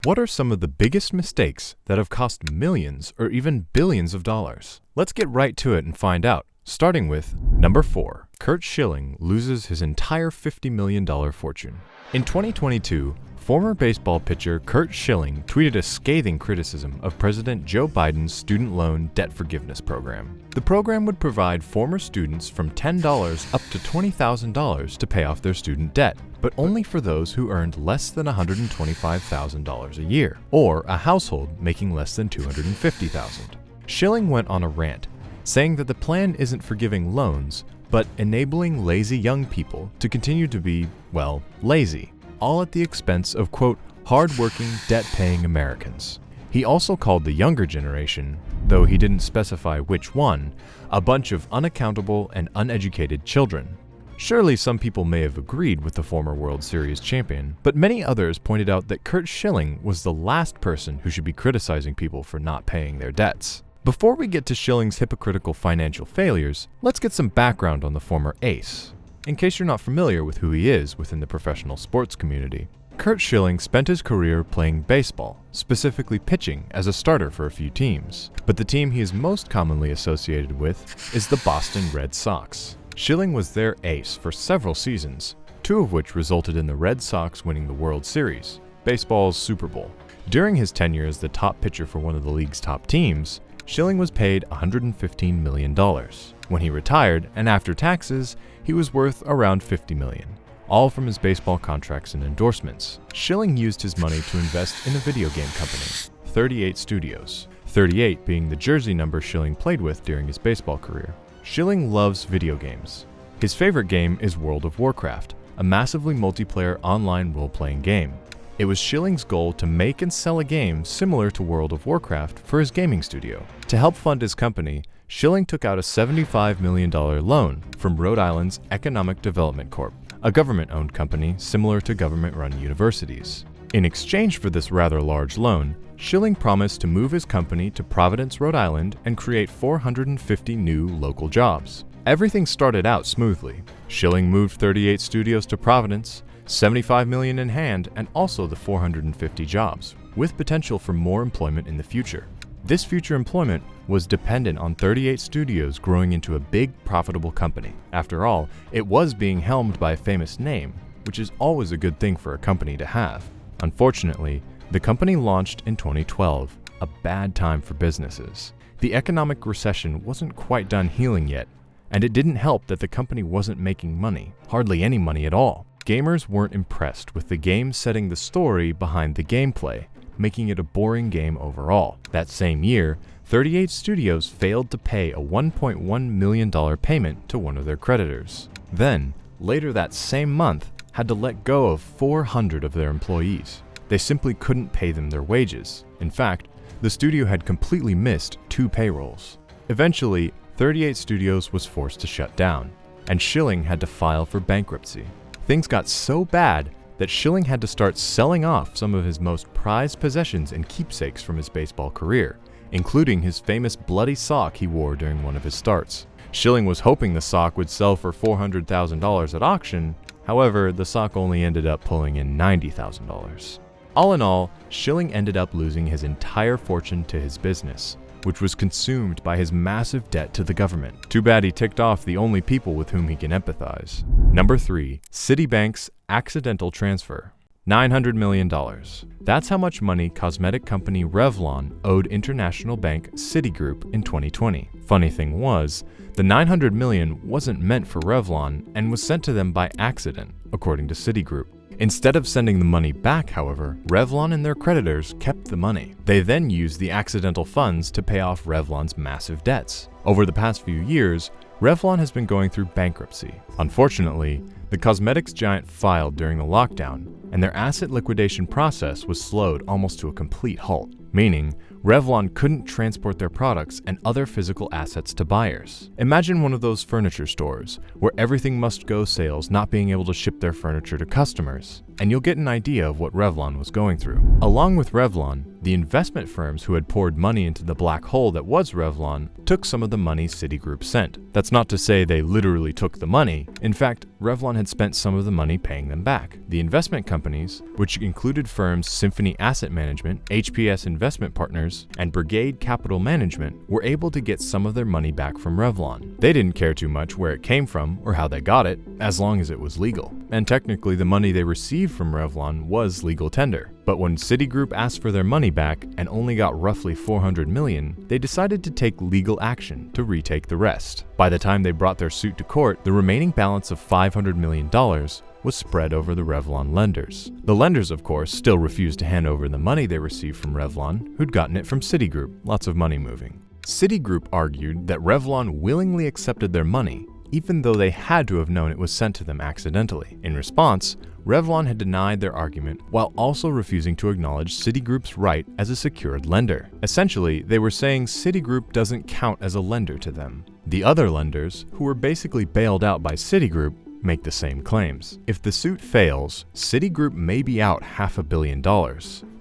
What are some of the biggest mistakes that have cost millions or even billions of dollars? Let's get right to it and find out, starting with number 4. Curt Schilling loses his entire $50 million fortune. In 2022, former baseball pitcher Curt Schilling tweeted a scathing criticism of President Joe Biden's student loan debt forgiveness program. The program would provide former students from $10 up to $20,000 to pay off their student debt, but only for those who earned less than $125,000 a year, or a household making less than $250,000. Schilling went on a rant, saying that the plan isn't forgiving loans, but enabling lazy young people to continue to be, well, lazy, all at the expense of, quote, hard-working, debt-paying Americans. He also called the younger generation, though he didn't specify which one, a bunch of unaccountable and uneducated children. Surely some people may have agreed with the former World Series champion, but many others pointed out that Curt Schilling was the last person who should be criticizing people for not paying their debts. Before we get to Schilling's hypocritical financial failures, let's get some background on the former ace, in case you're not familiar with who he is within the professional sports community. Curt Schilling spent his career playing baseball, specifically pitching as a starter for a few teams, but the team he is most commonly associated with is the Boston Red Sox. Schilling was their ace for several seasons, 2 of which resulted in the Red Sox winning the World Series, baseball's Super Bowl. During his tenure as the top pitcher for one of the league's top teams, Schilling was paid $115 million. When he retired, and after taxes, he was worth around $50 million, all from his baseball contracts and endorsements. Schilling used his money to invest in a video game company, 38 Studios, 38 being the jersey number Schilling played with during his baseball career. Schilling loves video games. His favorite game is World of Warcraft, a massively multiplayer online role-playing game. It was Schilling's goal to make and sell a game similar to World of Warcraft for his gaming studio. To help fund his company, Schilling took out a $75 million loan from Rhode Island's Economic Development Corp., a government-owned company similar to government-run universities. In exchange for this rather large loan, Schilling promised to move his company to Providence, Rhode Island and create 450 new local jobs. Everything started out smoothly. Schilling moved 38 studios to Providence, $75 million in hand, and also the 450 jobs, with potential for more employment in the future. This future employment was dependent on 38 studios growing into a big, profitable company. After all, it was being helmed by a famous name, which is always a good thing for a company to have. Unfortunately, the company launched in 2012, a bad time for businesses. The economic recession wasn't quite done healing yet, and it didn't help that the company wasn't making money, hardly any money at all. Gamers weren't impressed with the game setting the story behind the gameplay, making it a boring game overall. That same year, 38 Studios failed to pay a $1.1 million payment to one of their creditors. Then, later that same month, had to let go of 400 of their employees. They simply couldn't pay them their wages. In fact, the studio had completely missed 2 payrolls. Eventually, 38 Studios was forced to shut down, and Schilling had to file for bankruptcy. Things got so bad that Schilling had to start selling off some of his most prized possessions and keepsakes from his baseball career, including his famous bloody sock he wore during one of his starts. Schilling was hoping the sock would sell for $400,000 at auction. However, the sock only ended up pulling in $90,000. All in all, Schilling ended up losing his entire fortune to his business, which was consumed by his massive debt to the government. Too bad he ticked off the only people with whom he can empathize. Number 3. Citibank's accidental transfer. $900 million. That's how much money cosmetic company Revlon owed international bank Citigroup in 2020. Funny thing was, the $900 million wasn't meant for Revlon and was sent to them by accident, according to Citigroup. Instead of sending the money back, however, Revlon and their creditors kept the money. They then used the accidental funds to pay off Revlon's massive debts. Over the past few years, Revlon has been going through bankruptcy. Unfortunately, the cosmetics giant filed during the lockdown, and their asset liquidation process was slowed almost to a complete halt. meaning Revlon couldn't transport their products and other physical assets to buyers. Imagine one of those furniture stores where everything must go sales not being able to ship their furniture to customers, and you'll get an idea of what Revlon was going through. Along with Revlon, the investment firms who had poured money into the black hole that was Revlon took some of the money Citigroup sent. That's not to say they literally took the money. In fact, Revlon had spent some of the money paying them back. The investment companies, which included firms Symphony Asset Management, HPS Investment Partners, and Brigade Capital Management, were able to get some of their money back from Revlon. They didn't care too much where it came from or how they got it, as long as it was legal. And technically, the money they received from Revlon was legal tender. But when Citigroup asked for their money back and only got roughly $400 million, they decided to take legal action to retake the rest. By the time they brought their suit to court, the remaining balance of $500 million was spread over the Revlon lenders. The lenders, of course, still refused to hand over the money they received from Revlon, who'd gotten it from Citigroup, lots of money moving. Citigroup argued that Revlon willingly accepted their money, even though they had to have known it was sent to them accidentally. In response, Revlon had denied their argument while also refusing to acknowledge Citigroup's right as a secured lender. Essentially, they were saying Citigroup doesn't count as a lender to them. The other lenders, who were basically bailed out by Citigroup, make the same claims. If the suit fails, Citigroup may be out $500 million,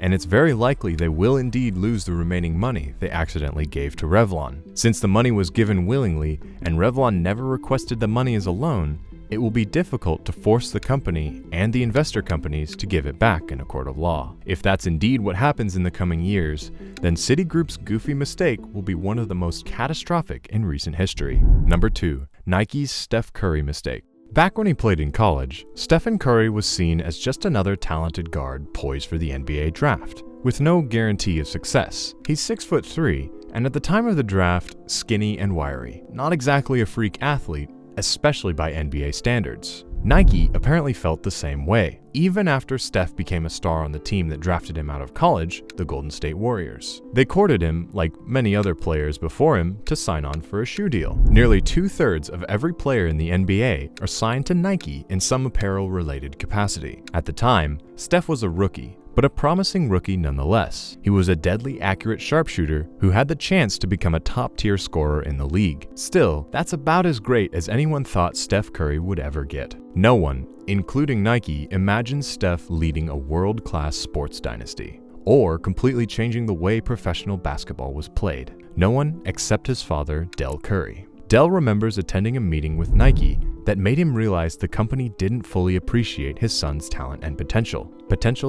and it's very likely they will indeed lose the remaining money they accidentally gave to Revlon. Since the money was given willingly and Revlon never requested the money as a loan, it will be difficult to force the company and the investor companies to give it back in a court of law. If that's indeed what happens in the coming years, then Citigroup's goofy mistake will be one of the most catastrophic in recent history. Number 2. Nike's Steph Curry mistake. Back when he played in college, Stephen Curry was seen as just another talented guard poised for the NBA draft, with no guarantee of success. He's 6'3", and at the time of the draft, skinny and wiry. Not exactly a freak athlete, especially by NBA standards. Nike apparently felt the same way, even after Steph became a star on the team that drafted him out of college, the Golden State Warriors. They courted him, like many other players before him, to sign on for a shoe deal. Nearly 2/3 of every player in the NBA are signed to Nike in some apparel-related capacity. At the time, Steph was a rookie, but a promising rookie nonetheless. He was a deadly accurate sharpshooter who had the chance to become a top-tier scorer in the league. Still, that's about as great as anyone thought Steph Curry would ever get. No one, including Nike, imagined Steph leading a world-class sports dynasty, or completely changing the way professional basketball was played. No one except his father, Del Curry. Del remembers attending a meeting with Nike that made him realize the company didn't fully appreciate his son's talent and potential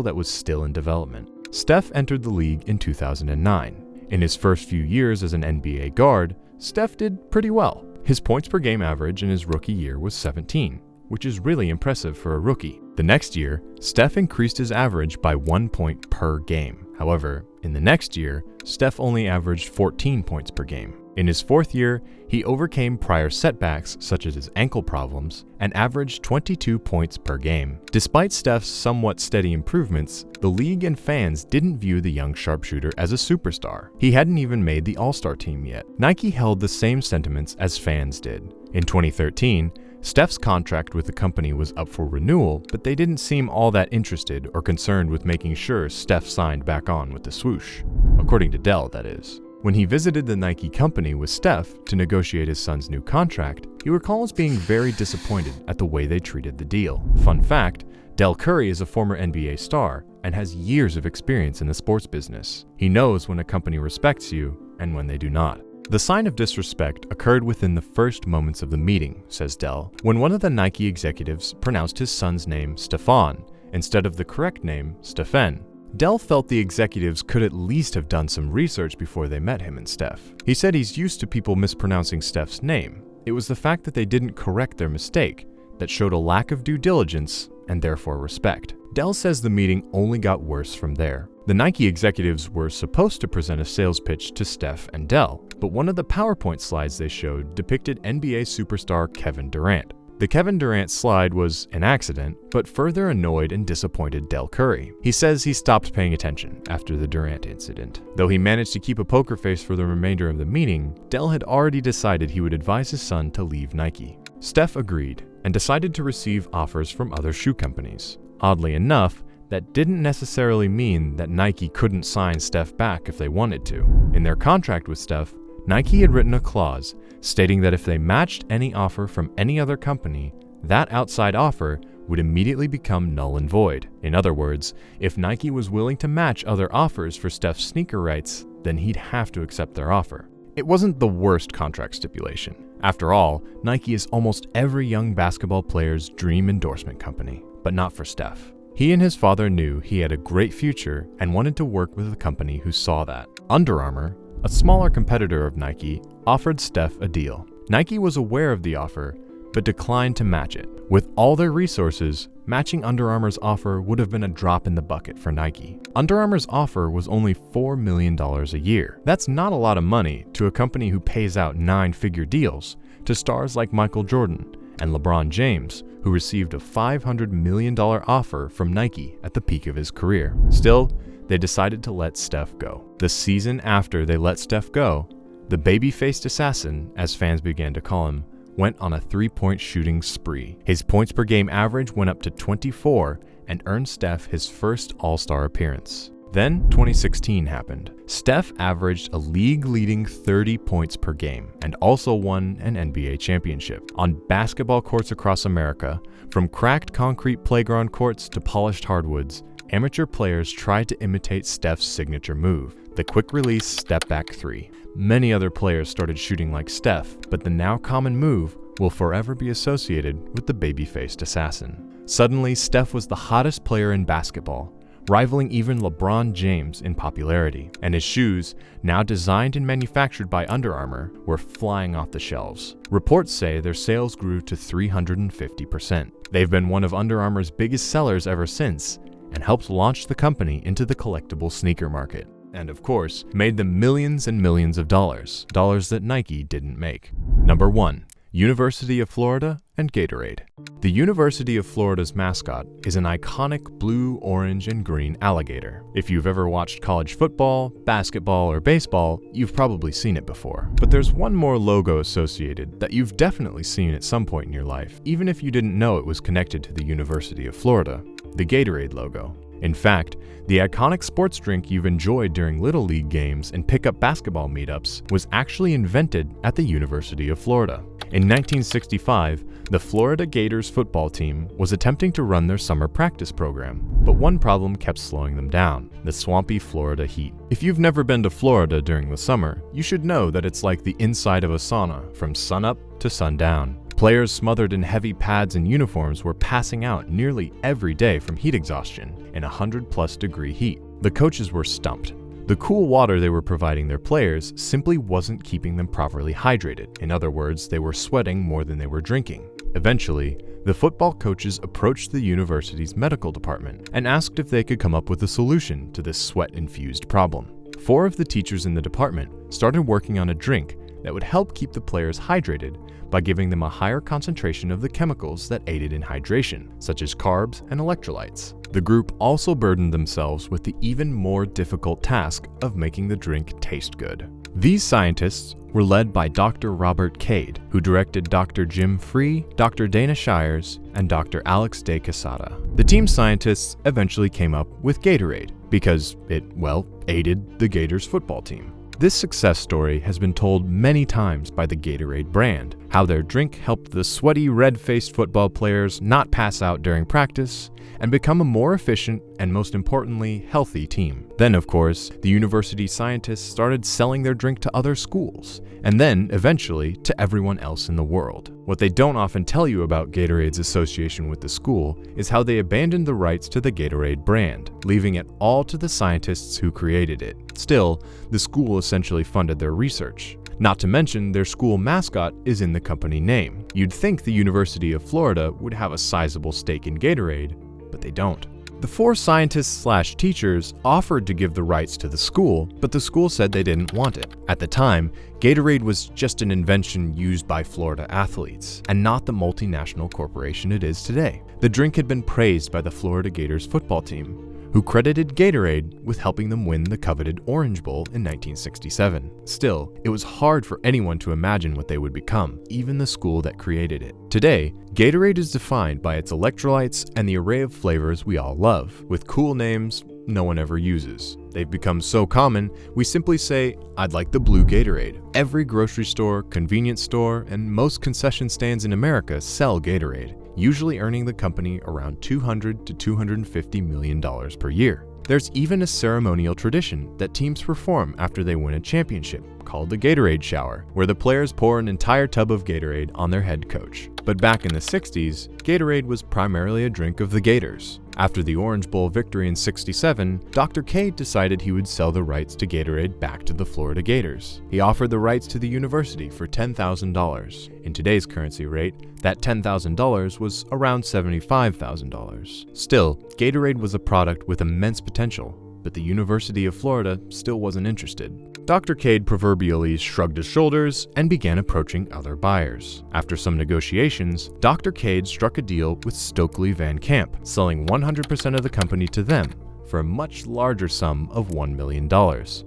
that was still in development. Steph entered the league in 2009. In his first few years as an NBA guard, Steph did pretty well. His points per game average in his rookie year was 17, which is really impressive for a rookie. The next year, Steph increased his average by 1 point per game. However, in the next year, Steph only averaged 14 points per game. In his fourth year, he overcame prior setbacks such as his ankle problems and averaged 22 points per game. Despite Steph's somewhat steady improvements, the league and fans didn't view the young sharpshooter as a superstar. He hadn't even made the All-Star team yet. Nike held the same sentiments as fans did. In 2013, Steph's contract with the company was up for renewal, but they didn't seem all that interested or concerned with making sure Steph signed back on with the swoosh. According to Del, that is. When he visited the Nike company with Steph to negotiate his son's new contract, he recalls being very disappointed at the way they treated the deal. Fun fact, Del Curry is a former NBA star and has years of experience in the sports business. He knows when a company respects you and when they do not. The sign of disrespect occurred within the first moments of the meeting, says Del, when one of the Nike executives pronounced his son's name Stefan instead of the correct name Stephen. Del felt the executives could at least have done some research before they met him and Steph. He said he's used to people mispronouncing Steph's name. It was the fact that they didn't correct their mistake that showed a lack of due diligence and therefore respect. Del says the meeting only got worse from there. The Nike executives were supposed to present a sales pitch to Steph and Del, but one of the PowerPoint slides they showed depicted NBA superstar Kevin Durant. The Kevin Durant slide was an accident, but further annoyed and disappointed Del Curry. He says he stopped paying attention after the Durant incident. Though he managed to keep a poker face for the remainder of the meeting, Del had already decided he would advise his son to leave Nike. Steph agreed and decided to receive offers from other shoe companies. Oddly enough, that didn't necessarily mean that Nike couldn't sign Steph back if they wanted to. In their contract with Steph, Nike had written a clause stating that if they matched any offer from any other company, that outside offer would immediately become null and void. In other words, if Nike was willing to match other offers for Steph's sneaker rights, then he'd have to accept their offer. It wasn't the worst contract stipulation. After all, Nike is almost every young basketball player's dream endorsement company, but not for Steph. He and his father knew he had a great future and wanted to work with a company who saw that. Under Armour, a smaller competitor of Nike, offered Steph a deal. Nike was aware of the offer, but declined to match it. With all their resources, matching Under Armour's offer would have been a drop in the bucket for Nike. Under Armour's offer was only $4 million a year. That's not a lot of money to a company who pays out 9-figure deals to stars like Michael Jordan and LeBron James, who received a $500 million offer from Nike at the peak of his career. Still, they decided to let Steph go. The season after they let Steph go, the baby-faced assassin, as fans began to call him, went on a 3-point shooting spree. His points per game average went up to 24 and earned Steph his first All-Star appearance. Then 2016 happened. Steph averaged a league-leading 30 points per game and also won an NBA championship. On basketball courts across America, from cracked concrete playground courts to polished hardwoods, amateur players tried to imitate Steph's signature move, the quick-release step-back three. Many other players started shooting like Steph, but the now common move will forever be associated with the baby-faced assassin. Suddenly, Steph was the hottest player in basketball, rivaling even LeBron James in popularity, and his shoes, now designed and manufactured by Under Armour, were flying off the shelves. Reports say their sales grew to 350%. They've been one of Under Armour's biggest sellers ever since, and helped launch the company into the collectible sneaker market. And of course, made them millions and millions of dollars that Nike didn't make. Number 1. University of Florida and Gatorade. The University of Florida's mascot is an iconic blue, orange, and green alligator. If you've ever watched college football, basketball, or baseball, you've probably seen it before. But there's one more logo associated that you've definitely seen at some point in your life, even if you didn't know it was connected to the University of Florida: the Gatorade logo. In fact, the iconic sports drink you've enjoyed during Little League games and pickup basketball meetups was actually invented at the University of Florida. In 1965, the Florida Gators football team was attempting to run their summer practice program, but one problem kept slowing them down: the swampy Florida heat. If you've never been to Florida during the summer, you should know that it's like the inside of a sauna from sunup to sundown. Players smothered in heavy pads and uniforms were passing out nearly every day from heat exhaustion in 100+ degree heat. The coaches were stumped. The cool water they were providing their players simply wasn't keeping them properly hydrated. In other words, they were sweating more than they were drinking. Eventually, the football coaches approached the university's medical department and asked if they could come up with a solution to this sweat-infused problem. 4 of the teachers in the department started working on a drink that would help keep the players hydrated by giving them a higher concentration of the chemicals that aided in hydration, such as carbs and electrolytes. The group also burdened themselves with the even more difficult task of making the drink taste good. These scientists were led by Dr. Robert Cade, who directed Dr. Jim Free, Dr. Dana Shires, and Dr. Alex de Quesada. The team scientists eventually came up with Gatorade because it, well, aided the Gators football team. This success story has been told many times by the Gatorade brand, how their drink helped the sweaty, red-faced football players not pass out during practice and become a more efficient and, most importantly, healthy team. Then, of course, the university scientists started selling their drink to other schools, and then, eventually, to everyone else in the world. What they don't often tell you about Gatorade's association with the school is how they abandoned the rights to the Gatorade brand, leaving it all to the scientists who created it. Still, the school essentially funded their research. Not to mention, their school mascot is in the company name. You'd think the University of Florida would have a sizable stake in Gatorade, but they don't. The 4 scientists/teachers offered to give the rights to the school, but the school said they didn't want it. At the time, Gatorade was just an invention used by Florida athletes, and not the multinational corporation it is today. The drink had been praised by the Florida Gators football team who credited Gatorade with helping them win the coveted Orange Bowl in 1967. Still, it was hard for anyone to imagine what they would become, even the school that created it. Today, Gatorade is defined by its electrolytes and the array of flavors we all love, with cool names no one ever uses. They've become so common, we simply say, "I'd like the blue Gatorade." Every grocery store, convenience store, and most concession stands in America sell Gatorade, usually earning the company around $200 to $250 million per year. There's even a ceremonial tradition that teams perform after they win a championship, called the Gatorade Shower, where the players pour an entire tub of Gatorade on their head coach. But back in the 60s, Gatorade was primarily a drink of the Gators. After the Orange Bowl victory in '67, Dr. K decided he would sell the rights to Gatorade back to the Florida Gators. He offered the rights to the university for $10,000. In today's currency rate, that $10,000 was around $75,000. Still, Gatorade was a product with immense potential, but the University of Florida still wasn't interested. Dr. Cade proverbially shrugged his shoulders and began approaching other buyers. After some negotiations, Dr. Cade struck a deal with Stokely Van Camp, selling 100% of the company to them for a much larger sum of $1 million,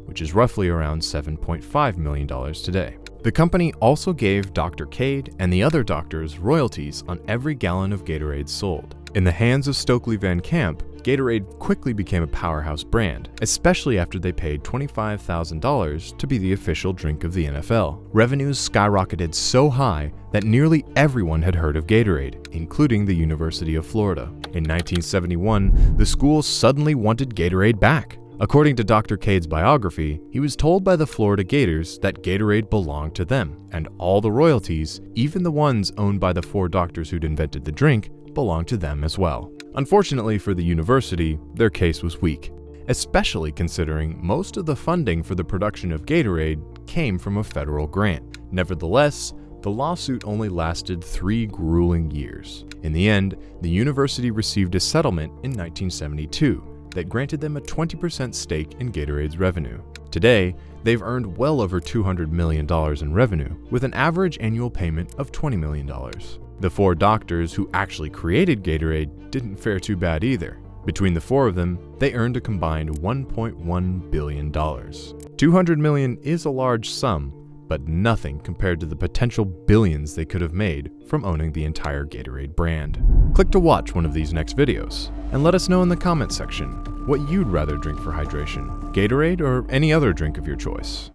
which is roughly around $7.5 million today. The company also gave Dr. Cade and the other doctors royalties on every gallon of Gatorade sold. In the hands of Stokely Van Camp, Gatorade quickly became a powerhouse brand, especially after they paid $25,000 to be the official drink of the NFL. Revenues skyrocketed so high that nearly everyone had heard of Gatorade, including the University of Florida. In 1971, the school suddenly wanted Gatorade back. According to Dr. Cade's biography, he was told by the Florida Gators that Gatorade belonged to them, and all the royalties, even the ones owned by the 4 doctors who'd invented the drink, belonged to them as well. Unfortunately for the university, their case was weak, especially considering most of the funding for the production of Gatorade came from a federal grant. Nevertheless, the lawsuit only lasted 3 grueling years. In the end, the university received a settlement in 1972 that granted them a 20% stake in Gatorade's revenue. Today, they've earned well over $200 million in revenue, with an average annual payment of $20 million. The 4 doctors who actually created Gatorade didn't fare too bad either. Between the 4 of them, they earned a combined $1.1 billion. $200 million is a large sum, but nothing compared to the potential billions they could have made from owning the entire Gatorade brand. Click to watch one of these next videos, and let us know in the comment section what you'd rather drink for hydration, Gatorade or any other drink of your choice.